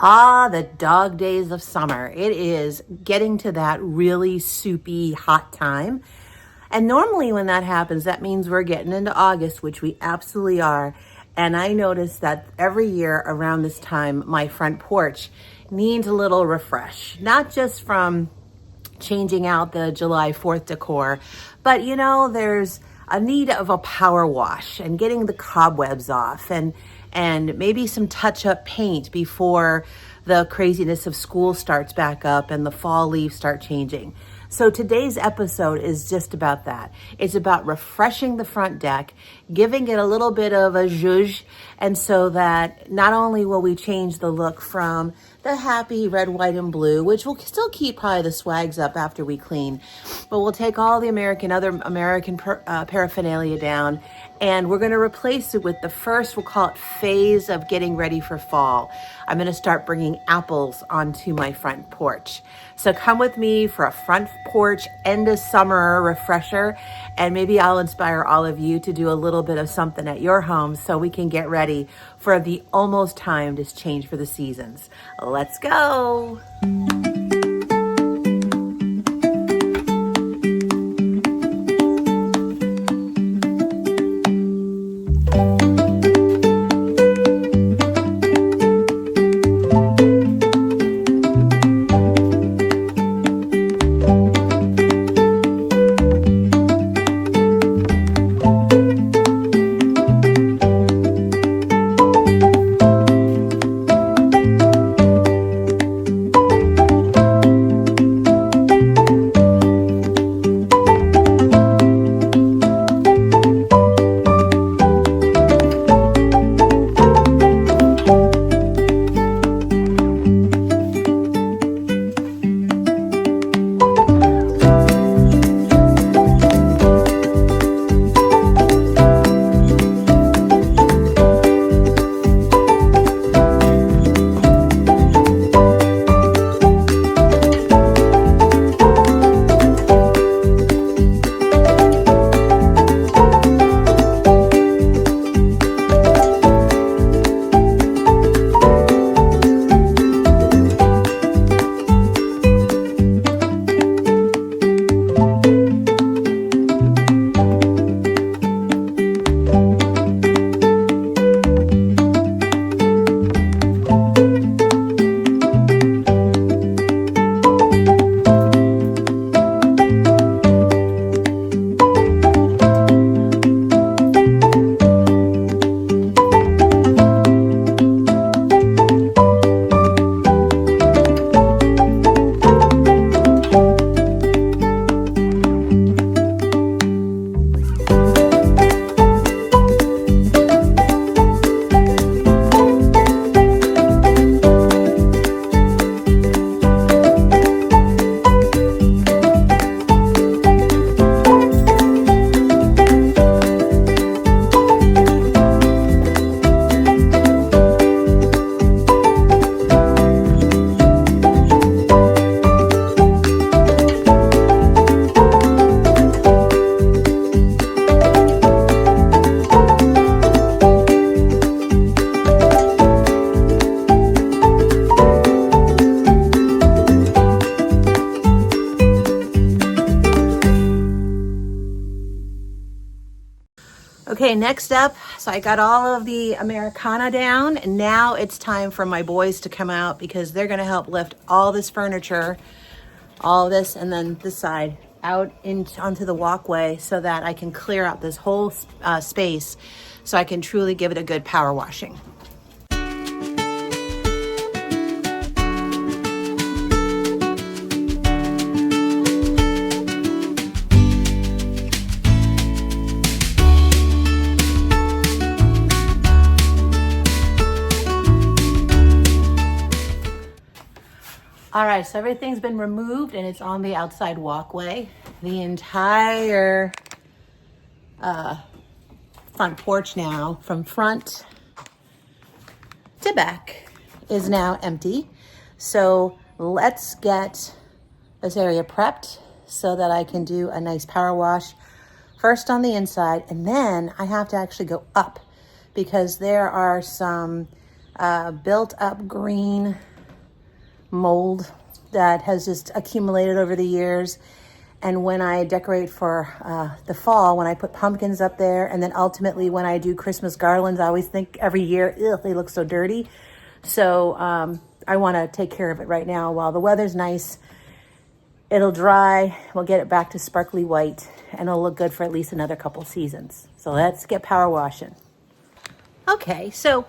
Ah, the dog days of summer. It is getting to that really soupy, hot time. And normally when that happens, that means we're getting into August, which we absolutely are. And I notice that every year around this time, my front porch needs a little refresh, not just from changing out the July 4th decor, but there's a need of a power wash and getting the cobwebs off and maybe some touch-up paint before the craziness of school starts back up and the fall leaves start changing. So today's episode is just about that. It's about refreshing the front deck, giving it a little bit of a zhuzh, and so that not only will we change the look from the happy red, white, and blue, which will still keep probably the swags up after we clean, but we'll take all the other American paraphernalia down, and we're going to replace it with the first, we'll call it phase of getting ready for fall. I'm going to start bringing apples onto my front porch. So come with me for a front porch end of summer refresher, and maybe I'll inspire all of you to do a little bit of something at your home so we can get ready for the almost time to change for the seasons. Let's go. Okay, next up, so I got all of the Americana down, and now it's time for my boys to come out because they're gonna help lift all this furniture, all this, and then this side out onto the walkway so that I can clear out this whole space so I can truly give it a good power washing. All right, so everything's been removed and it's on the outside walkway. The entire front porch now, from front to back, is now empty. So let's get this area prepped so that I can do a nice power wash first on the inside, and then I have to actually go up because there are some built up green mold that has just accumulated over the years. And when I decorate for the fall, when I put pumpkins up there, and then ultimately when I do Christmas garlands, I always think every year, ugh, they look so dirty. So I want to take care of it right now while the weather's nice. It'll dry, we'll get it back to sparkly white, and it'll look good for at least another couple seasons. So let's get power washing. Okay, so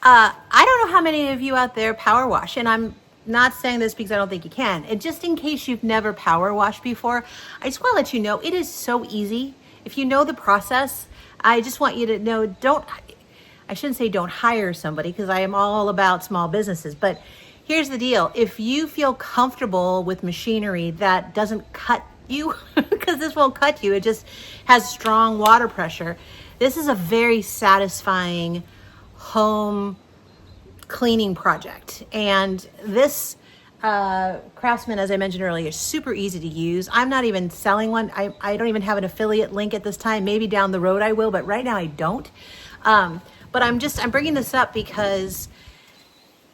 I don't know how many of you out there power wash, and I'm not saying this because I don't think you can. And just in case you've never power washed before, I just want to let you know it is so easy. If you know the process, I just want you to know, I shouldn't say don't hire somebody, because I am all about small businesses, but here's the deal. If you feel comfortable with machinery that doesn't cut you, because this won't cut you, it just has strong water pressure, this is a very satisfying home cleaning project. And this Craftsman, as I mentioned earlier, is super easy to use. I'm not even selling one. I don't even have an affiliate link at this time. Maybe down the road I will, but right now I don't. But I'm bringing this up because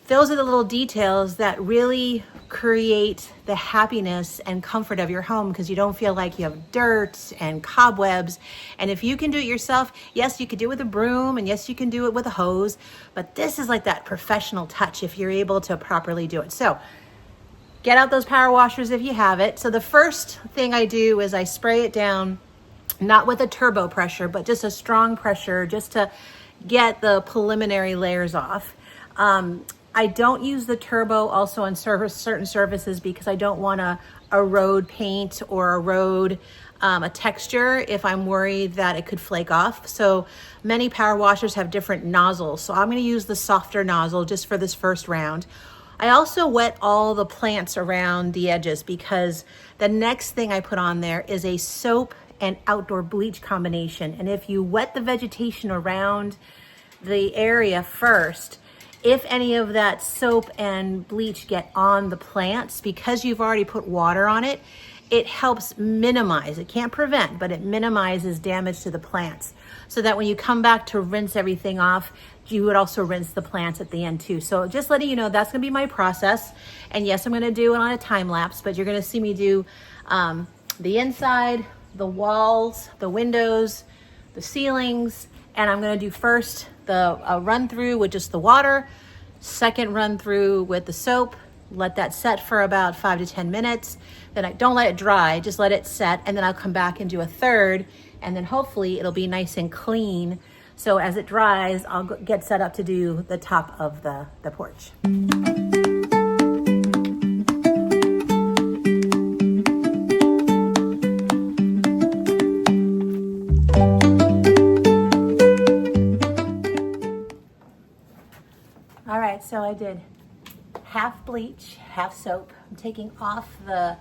those are the little details that really create the happiness and comfort of your home, because you don't feel like you have dirt and cobwebs. And if you can do it yourself, yes, you could do it with a broom, and yes, you can do it with a hose, but this is like that professional touch if you're able to properly do it. So get out those power washers if you have it. So the first thing I do is I spray it down, not with a turbo pressure, but just a strong pressure, just to get the preliminary layers off. I don't use the turbo also on certain surfaces because I don't want to erode paint or erode a texture if I'm worried that it could flake off. So many power washers have different nozzles. So I'm going to use the softer nozzle just for this first round. I also wet all the plants around the edges, because the next thing I put on there is a soap and outdoor bleach combination. And if you wet the vegetation around the area first, if any of that soap and bleach get on the plants, because you've already put water on it, it helps minimize, it can't prevent, but it minimizes damage to the plants. So that when you come back to rinse everything off, you would also rinse the plants at the end too. So just letting you know, that's gonna be my process. And yes, I'm gonna do it on a time lapse, but you're gonna see me do the inside, the walls, the windows, the ceilings, and I'm gonna do first the run through with just the water, second run through with the soap, let that set for about 5 to 10 minutes. Then I don't let it dry, just let it set, and then I'll come back and do a third, and then hopefully it'll be nice and clean. So as it dries, I'll get set up to do the top of the porch. All right, so I did half bleach, half soap. I'm taking off the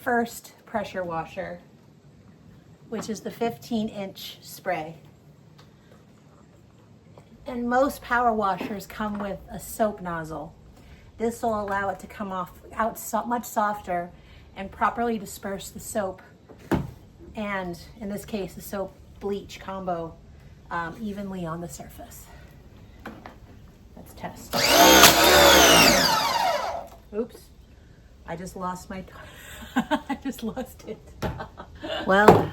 first pressure washer, which is the 15-inch spray. And most power washers come with a soap nozzle. This will allow it to come out much softer and properly disperse the soap, and in this case, the soap bleach combo evenly on the surface. Let's test. Oops, I just lost my, I just lost it. Well,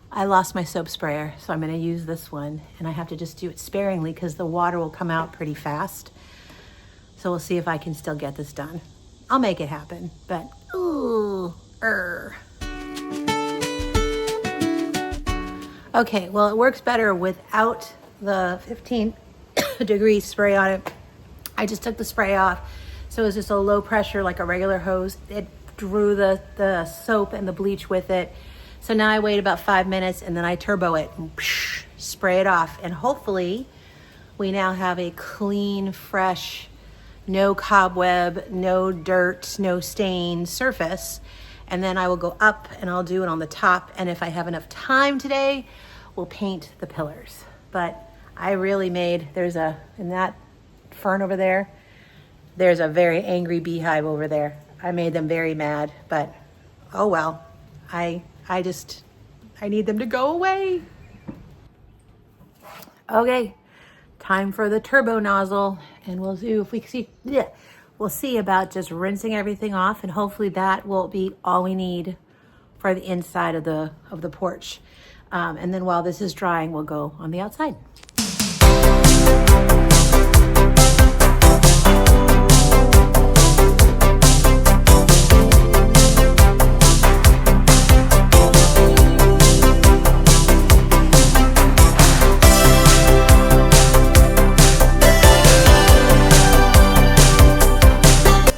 I lost my soap sprayer, so I'm gonna use this one, and I have to just do it sparingly because the water will come out pretty fast. So we'll see if I can still get this done. I'll make it happen, but Okay, well, it works better without the 15-degree spray on it. I just took the spray off, so it was just a low pressure, like a regular hose. It drew the soap and the bleach with it. So now I wait about 5 minutes, and then I turbo it and spray it off. And hopefully we now have a clean, fresh, no cobweb, no dirt, no stain surface. And then I will go up and I'll do it on the top. And if I have enough time today, we'll paint the pillars. But I really made, in that fern over there, there's a very angry beehive over there. I made them very mad, but oh well. I need them to go away. Okay, time for the turbo nozzle. and we'll see if we see, yeah, we'll see about just rinsing everything off, and hopefully that will be all we need for the inside of the porch. And then while this is drying, we'll go on the outside.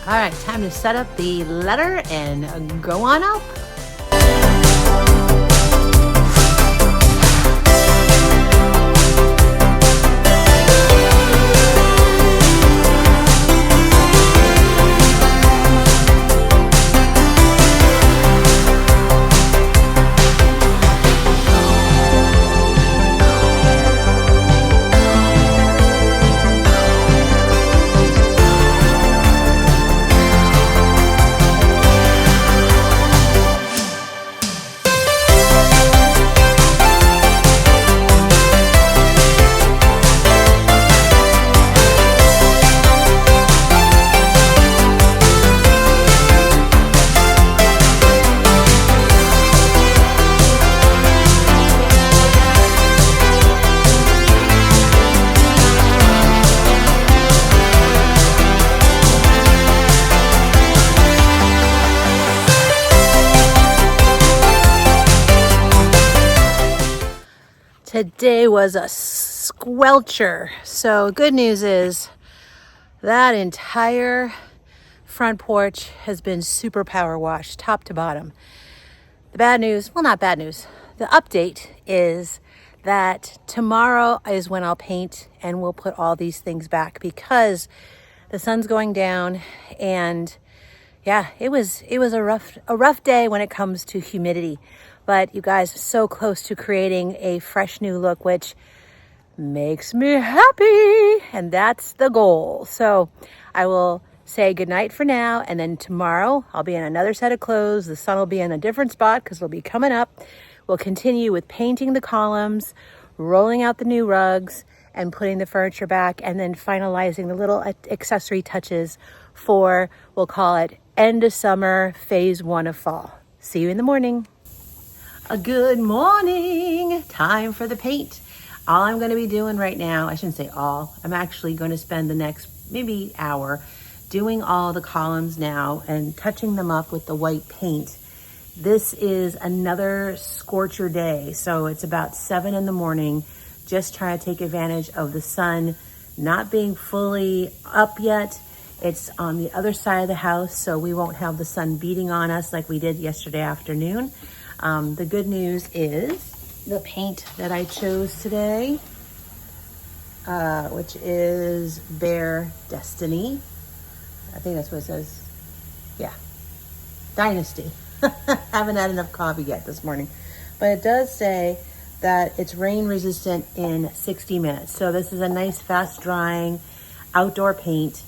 All right, time to set up the letter and go on up. Today was a squelcher. So good news is that entire front porch has been super power washed, top to bottom. The bad news, well, not bad news. The update is that tomorrow is when I'll paint and we'll put all these things back because the sun's going down, and yeah, it was a rough day when it comes to humidity. But you guys, so close to creating a fresh new look, which makes me happy. And that's the goal. So I will say goodnight for now. And then tomorrow I'll be in another set of clothes. The sun will be in a different spot because it'll be coming up. We'll continue with painting the columns, rolling out the new rugs, and putting the furniture back, and then finalizing the little accessory touches for, we'll call it end of summer, phase 1 of fall. See you in the morning. A good morning. Time for the paint. All I'm going to be doing right now, I shouldn't say all, I'm actually going to spend the next maybe hour doing all the columns now and touching them up with the white paint. This is another scorcher day, so it's about 7 in the morning. Just trying to take advantage of the sun not being fully up yet. It's on the other side of the house, so we won't have the sun beating on us like we did yesterday afternoon. The good news is the paint that I chose today, which is Bare Destiny. I think that's what it says. Yeah, Dynasty. Haven't had enough coffee yet this morning, but it does say that it's rain resistant in 60 minutes. So this is a nice fast drying outdoor paint.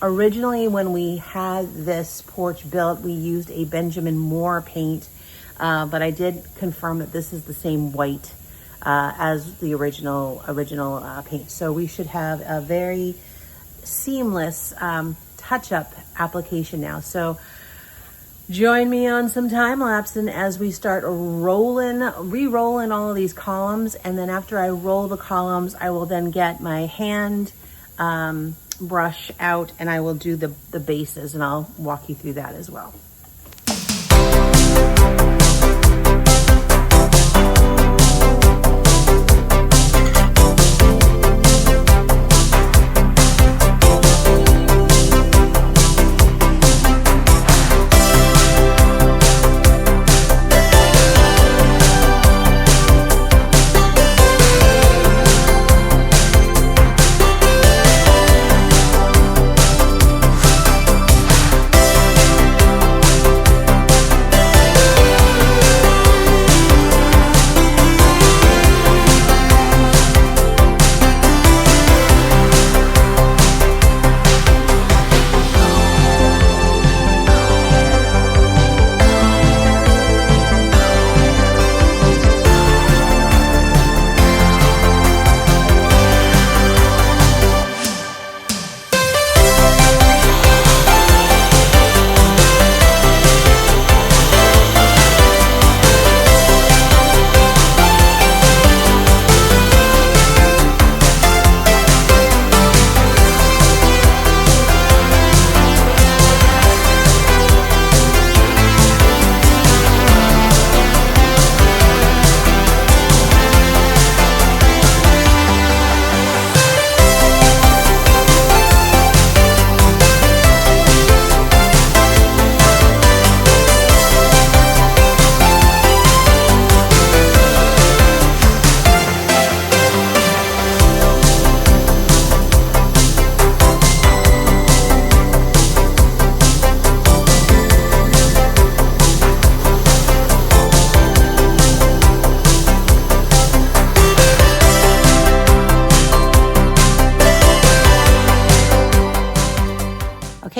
Originally, when we had this porch built, we used a Benjamin Moore paint, but I did confirm that this is the same white as the original paint. So we should have a very seamless touch-up application now. So join me on some time lapsing as we start re-rolling all of these columns. And then after I roll the columns, I will then get my hand brush out and I will do the bases, and I'll walk you through that as well.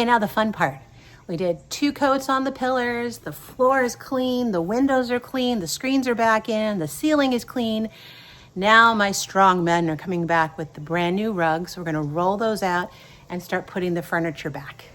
now the fun part. We did 2 coats on the pillars, the floor is clean, the windows are clean, the screens are back in, the ceiling is clean. Now my strong men are coming back with the brand new rugs. So we're gonna roll those out and start putting the furniture back.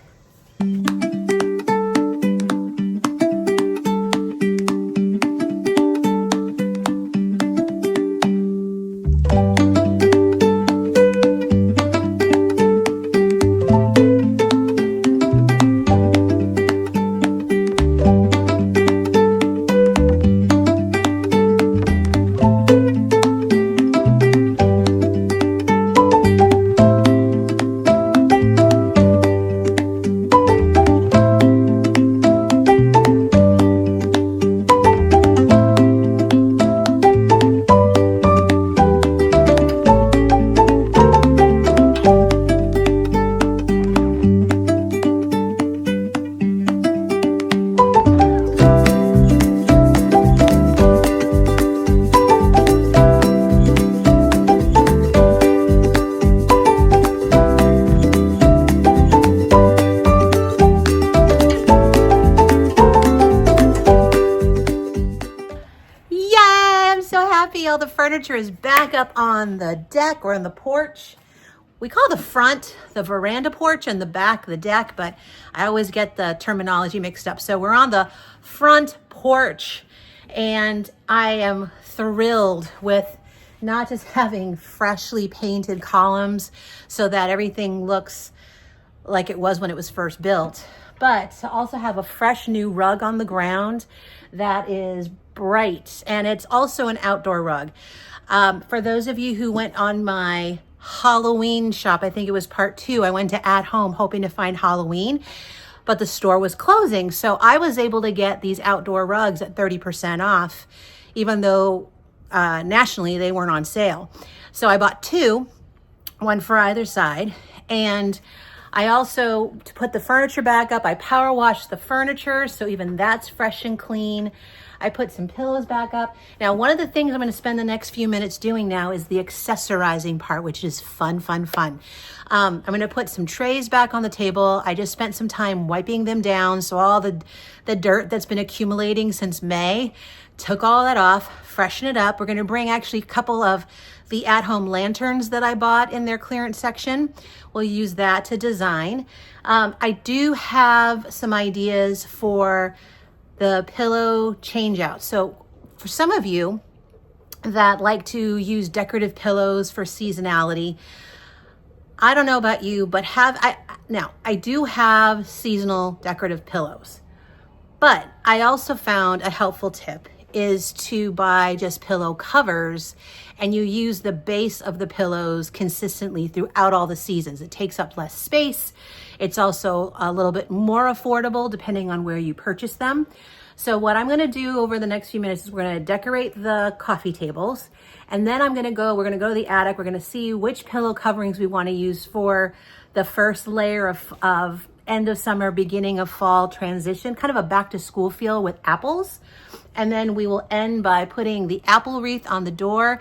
All the furniture is back up on the deck or on the porch. We call the front the veranda porch and the back the deck, but I always get the terminology mixed up. So we're on the front porch, and I am thrilled with not just having freshly painted columns so that everything looks like it was when it was first built, but to also have a fresh new rug on the ground that is bright, and it's also an outdoor rug. For those of you who went on my Halloween shop, I think it was part 2, I went to At Home hoping to find Halloween, but the store was closing. So I was able to get these outdoor rugs at 30% off, even though nationally they weren't on sale. So I bought 2, one for either side. And I also, to put the furniture back up, I power washed the furniture, so even that's fresh and clean. I put some pillows back up. Now, one of the things I'm gonna spend the next few minutes doing now is the accessorizing part, which is fun, fun, fun. I'm gonna put some trays back on the table. I just spent some time wiping them down, so all the dirt that's been accumulating since May, took all that off, freshen it up. We're gonna bring actually a couple of the at-home lanterns that I bought in their clearance section. We'll use that to design. I do have some ideas for the pillow change out. So for some of you that like to use decorative pillows for seasonality, I don't know about you, but I do have seasonal decorative pillows, but I also found a helpful tip is to buy just pillow covers, and you use the base of the pillows consistently throughout all the seasons. It takes up less space. It's also a little bit more affordable depending on where you purchase them. So what I'm gonna do over the next few minutes is we're gonna decorate the coffee tables, and then we're gonna go to the attic. We're gonna see which pillow coverings we wanna use for the first layer of end of summer, beginning of fall transition, kind of a back to school feel with apples. And then we will end by putting the apple wreath on the door.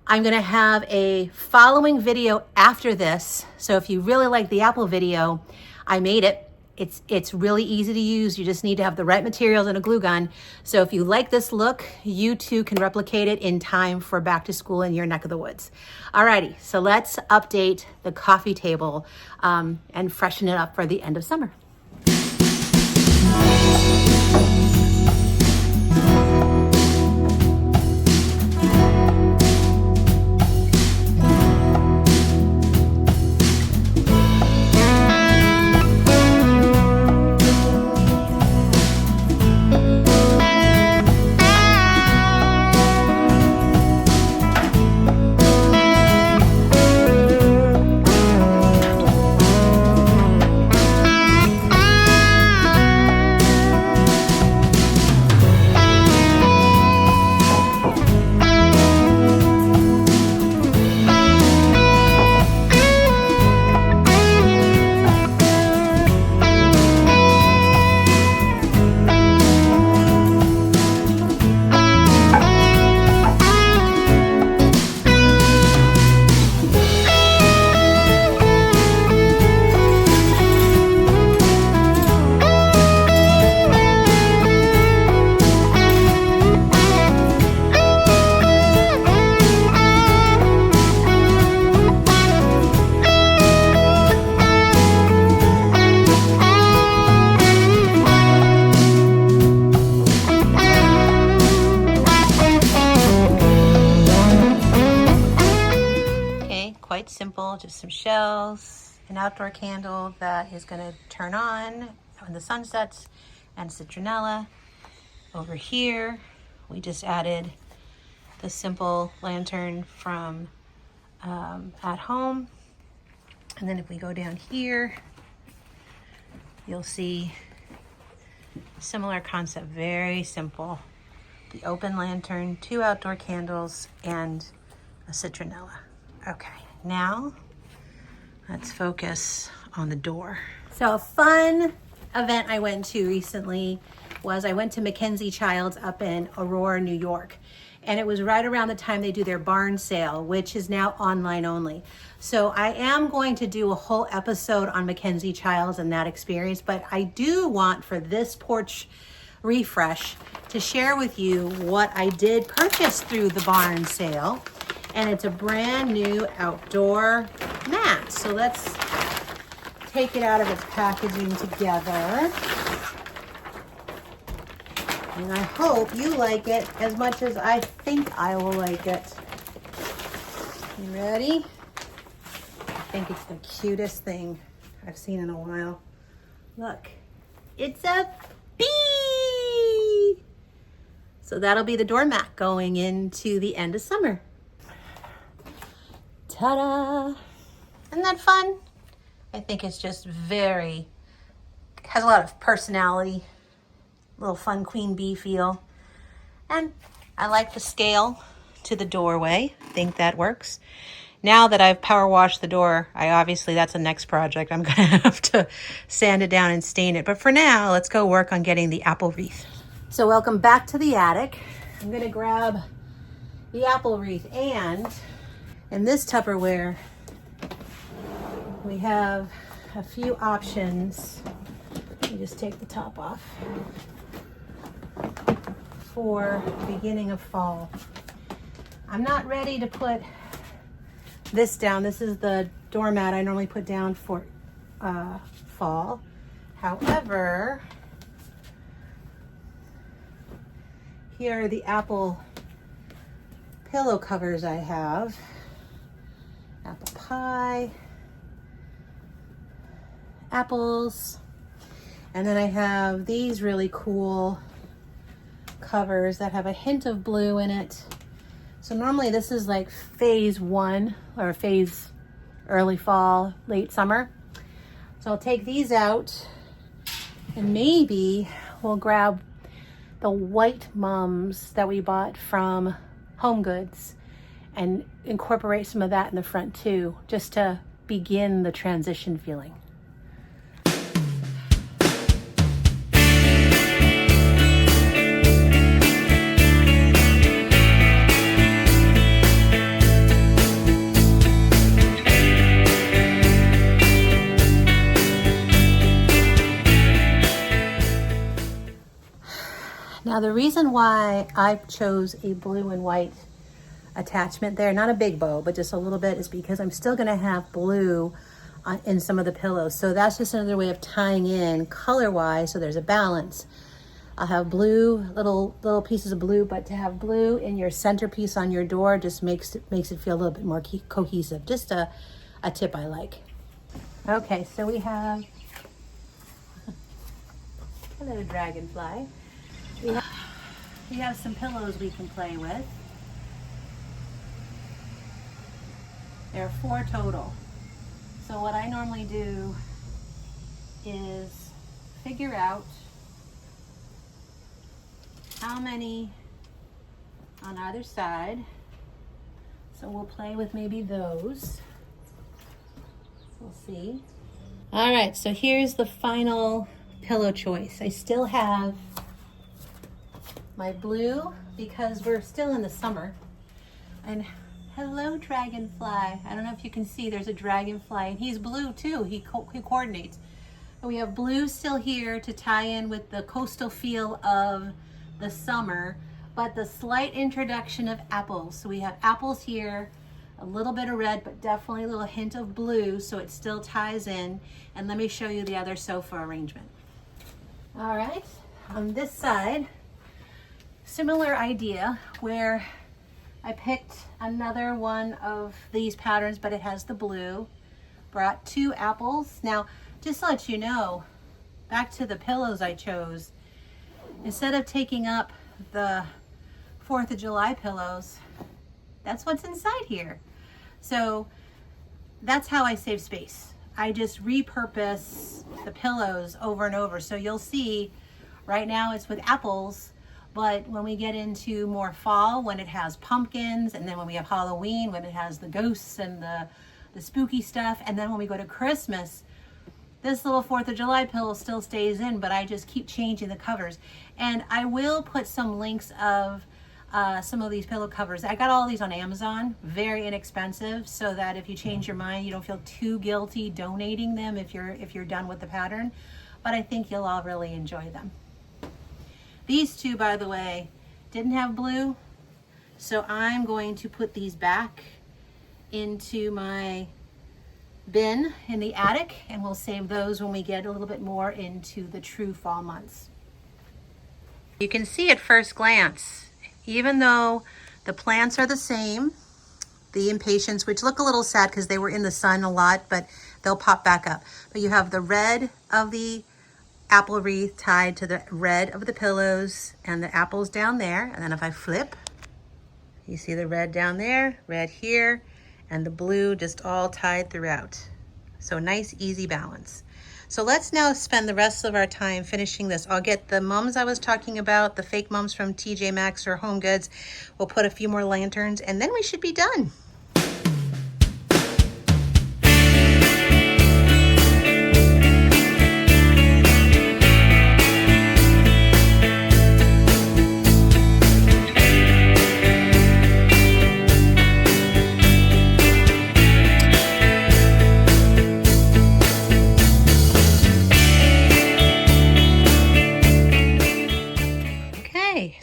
I'm gonna have a following video after this. So if you really like the apple video, I made it. It's really easy to use. You just need to have the right materials and a glue gun. So if you like this look, you too can replicate it in time for back to school in your neck of the woods. Alrighty, so let's update the coffee table and freshen it up for the end of summer. some shells, an outdoor candle that is going to turn on when the sun sets, and citronella. Over here, we just added the simple lantern from at home. And then if we go down here, you'll see similar concept, very simple. The open lantern, 2 outdoor candles, and a citronella. Okay, now let's focus on the door. So a fun event I went to recently was I went to Mackenzie Childs up in Aurora, New York. And it was right around the time they do their barn sale, which is now online only. So I am going to do a whole episode on Mackenzie Childs and that experience, but I do want for this porch refresh to share with you what I did purchase through the barn sale. And it's a brand new outdoor mat. So let's take it out of its packaging together. And I hope you like it as much as I think I will like it. You ready? I think it's the cutest thing I've seen in a while. Look, it's a bee! So that'll be the doormat going into the end of summer. Ta-da! Isn't that fun? I think it's just has a lot of personality. Little fun queen bee feel. And I like the scale to the doorway. I think that works. Now that I've power washed the door, that's the next project. I'm gonna have to sand it down and stain it. But for now, let's go work on getting the apple wreath. So welcome back to the attic. I'm gonna grab the apple wreath, and in this Tupperware, we have a few options. Let me just take the top off. For beginning of fall. I'm not ready to put this down. This is the doormat I normally put down for fall. However, here are the apple pillow covers I have. Apple pie, apples, and then I have these really cool covers that have a hint of blue in it. So normally this is like phase 1 or phase early fall, late summer. So I'll take these out and maybe we'll grab the white mums that we bought from Home Goods and incorporate some of that in the front too, just to begin the transition feeling. Now the reason why I chose a blue and white attachment there, not a big bow, but just a little bit, is because I'm still gonna have blue in some of the pillows. So that's just another way of tying in color-wise, so there's a balance. I'll have blue, little pieces of blue, but to have blue in your centerpiece on your door just makes it feel a little bit more cohesive. Just a tip I like. Okay, so we have, hello dragonfly. We have some pillows we can play with. There are 4 total. So what I normally do is figure out how many on either side. So we'll play with maybe those. We'll see. All right, so here's the final pillow choice. I still have my blue because we're still in the summer. And hello, dragonfly. I don't know if you can see, there's a dragonfly, and he's blue too. He coordinates. And we have blue still here to tie in with the coastal feel of the summer, but the slight introduction of apples. So we have apples here, a little bit of red, but definitely a little hint of blue, so it still ties in. And let me show you the other sofa arrangement. All right, on this side, similar idea where I picked another one of these patterns, but it has the blue. brought 2 apples. Now, just to let you know, back to the pillows I chose, instead of taking up the 4th of July pillows, that's what's inside here. So that's how I save space. I just repurpose the pillows over and over. So you'll see right now it's with apples, but when we get into more fall, when it has pumpkins, and then when we have Halloween, when it has the ghosts and the spooky stuff, and then when we go to Christmas, this little 4th of July pillow still stays in, but I just keep changing the covers. And I will put some links of some of these pillow covers. I got all these on Amazon, very inexpensive, so that if you change your mind, you don't feel too guilty donating them if you're done with the pattern. But I think you'll all really enjoy them. These 2, by the way, didn't have blue, so I'm going to put these back into my bin in the attic, and we'll save those when we get a little bit more into the true fall months. You can see at first glance, even though the plants are the same, the impatiens, which look a little sad because they were in the sun a lot, but they'll pop back up. But you have the red of the apple wreath tied to the red of the pillows, and the apples down there. And then if I flip, you see the red down there, red here, and the blue just all tied throughout. So nice, easy balance. So let's now spend the rest of our time finishing this. I'll get the mums I was talking about, the fake mums from TJ Maxx or Home Goods. We'll put a few more lanterns, and then we should be done.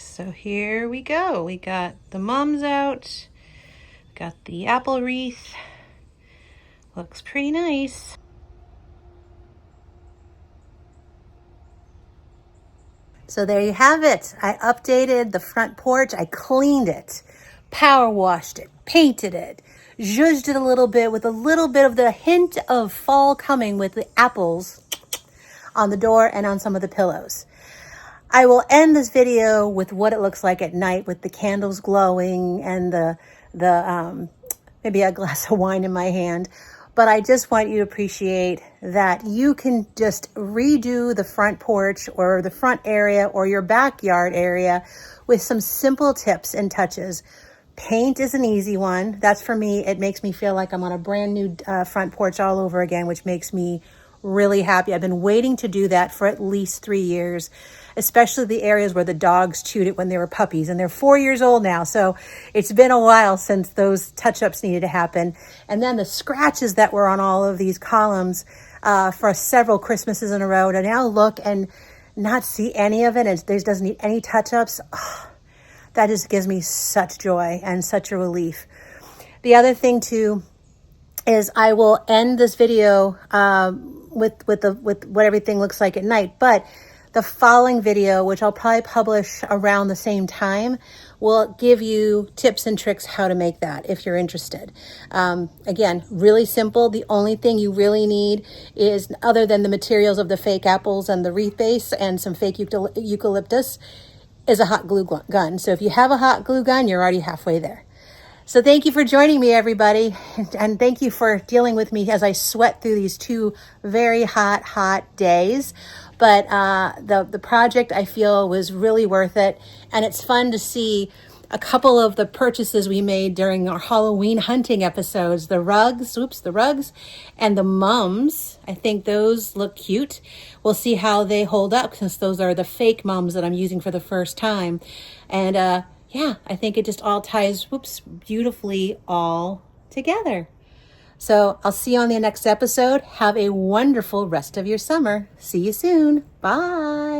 So here we go. We got the mums out, got the apple wreath. Looks pretty nice. So there you have it. I updated the front porch. I cleaned it, power washed it, painted it, zhuzhed it a little bit with a little bit of the hint of fall coming with the apples on the door and on some of the pillows. I will end this video with what it looks like at night with the candles glowing and the maybe a glass of wine in my hand. But I just want you to appreciate that you can just redo the front porch or the front area or your backyard area with some simple tips and touches. Paint is an easy one. That's for me. It makes me feel like I'm on a brand new front porch all over again, which makes me really happy. I've been waiting to do that for at least 3 years, especially the areas where the dogs chewed it when they were puppies, and they're 4 years old now. So it's been a while since those touch-ups needed to happen. And then the scratches that were on all of these columns for several Christmases in a row, to now look and not see any of it, and there doesn't need any touch-ups. Oh, that just gives me such joy and such a relief. The other thing too is I will end this video with what everything looks like at night, but the following video, which I'll probably publish around the same time, will give you tips and tricks how to make that if you're interested. Again, really simple. The only thing you really need is, other than the materials of the fake apples and the wreath base and some fake eucalyptus, is a hot glue gun. So if you have a hot glue gun, you're already halfway there. So thank you for joining me, everybody. And thank you for dealing with me as I sweat through these 2 very hot days. But the project, I feel, was really worth it. And it's fun to see a couple of the purchases we made during our Halloween hunting episodes. The rugs and the mums. I think those look cute. We'll see how they hold up, since those are the fake mums that I'm using for the first time. And yeah, I think it just all ties, beautifully all together. So I'll see you on the next episode. Have a wonderful rest of your summer. See you soon. Bye.